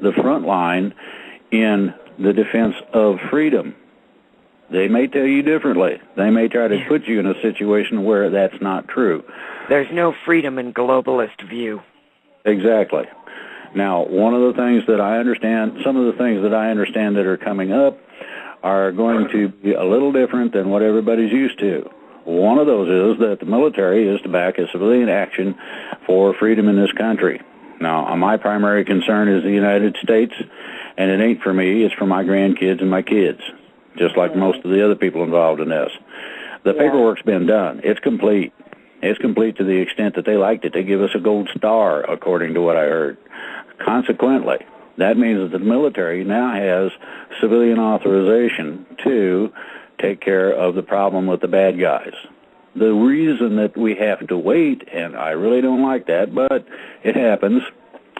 the front line in the defense of freedom. They may tell you differently. They may try to put you in a situation where that's not true. There's no freedom in globalist view. Exactly. Now, one of the things that I understand, some of the things that I understand that are coming up are going to be a little different than what everybody's used to. One of those is that the military is to back a civilian action for freedom in this country. Now, my primary concern is the United States, and it ain't for me, it's for my grandkids and my kids, just like most of the other people involved in this. The paperwork's been done. It's complete. It's complete to the extent that they liked it. They give us a gold star, according to what I heard. Consequently, that means that the military now has civilian authorization to take care of the problem with the bad guys. The reason that we have to wait, and I really don't like that, but it happens.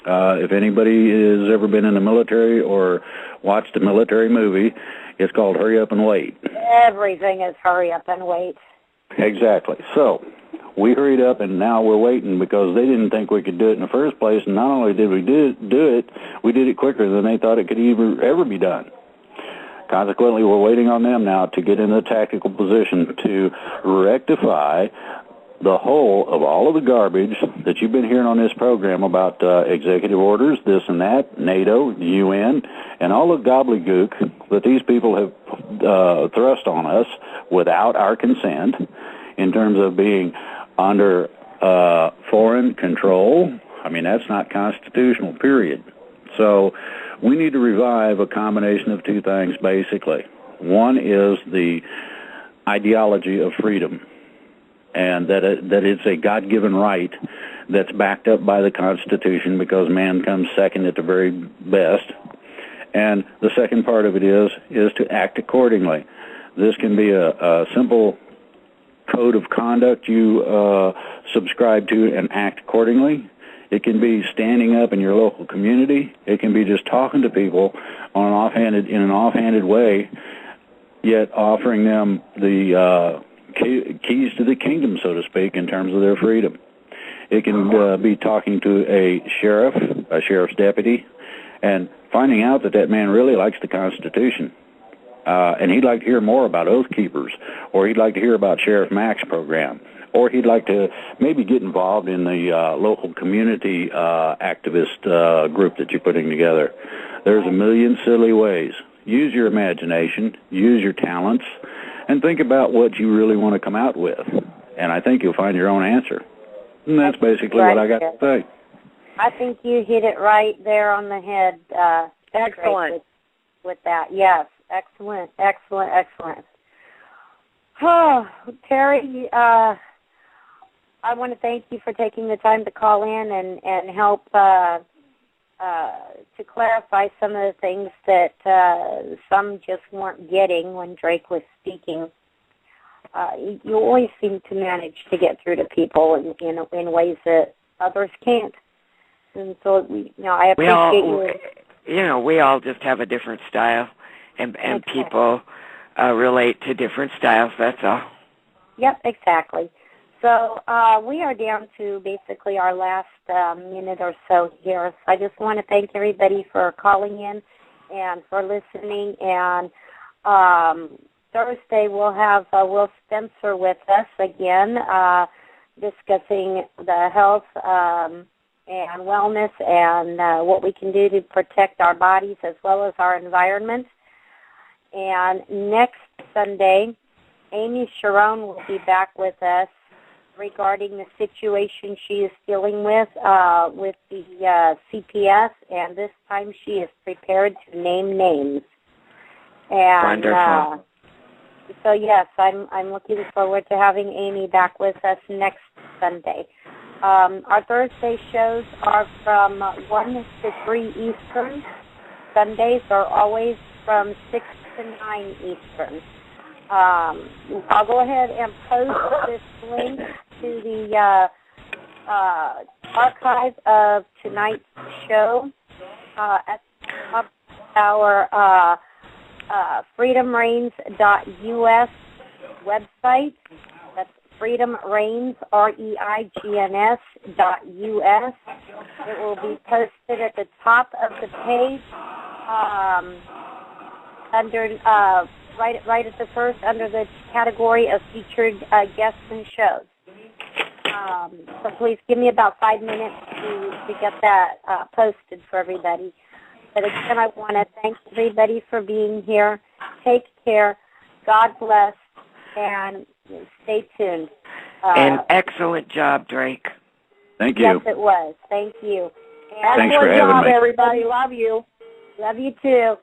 If anybody has ever been in the military or watched a military movie, it's called Hurry Up and Wait. Everything is hurry up and wait. Exactly. So we hurried up, and now we're waiting because they didn't think we could do it in the first place, and not only did we do it, we did it quicker than they thought it could ever be done. Consequently, we're waiting on them now to get in a tactical position to rectify the whole of all of the garbage that you've been hearing on this program about executive orders, this and that, NATO, the UN, and all the gobbledygook that these people have thrust on us without our consent in terms of being under foreign control. I mean, that's not constitutional, period. So we need to revive a combination of two things, basically. One is the ideology of freedom, and that it's a God-given right that's backed up by the Constitution because man comes second at the very best. And the second part of it is to act accordingly. This can be a simple code of conduct you subscribe to and act accordingly. It can be standing up in your local community. It can be just talking to people in an offhanded way, yet offering them the keys to the kingdom, so to speak, in terms of their freedom. It can be talking to a sheriff's deputy, and finding out that man really likes the Constitution. And he'd like to hear more about Oath Keepers, or he'd like to hear about Sheriff Mack's program, or he'd like to maybe get involved in the local community activist group that you're putting together. There's a million silly ways. Use your imagination, use your talents, and think about what you really want to come out with. And I think you'll find your own answer. And that's basically what I got to say. I think you hit it right there on the head. Excellent. With that, yes. Excellent. Oh, Terry, I want to thank you for taking the time to call in and help to clarify some of the things that some just weren't getting when Drake was speaking. You always seem to manage to get through to people in ways that others can't. And so, I appreciate you. We all just have a different style, and people relate to different styles, that's all. Yep, exactly. So we are down to basically our last minute or so here. So I just want to thank everybody for calling in and for listening. And Thursday we'll have Will Spencer with us again, discussing the health and wellness and what we can do to protect our bodies as well as our environment. And next Sunday, Amy Sharon will be back with us regarding the situation she is dealing with the CPS, and this time she is prepared to name names. And, wonderful. So yes, I'm looking forward to having Amy back with us next Sunday. Our Thursday shows are from 1 to 3 Eastern. Sundays are always from 6 to 9 Eastern. I'll go ahead and post this link to the archive of tonight's show at our freedomreigns.us website. That's Freedom Reigns, REIGNS.US. It will be posted at the top of the page, under right at the first, under the category of featured guests and shows. So please give me about 5 minutes to get that posted for everybody. But again, I want to thank everybody for being here. Take care. God bless. And stay tuned. An excellent job, Drake. Thank you. Yes, it was. Thank you. Thanks for having me. Everybody. Love you. Love you, too.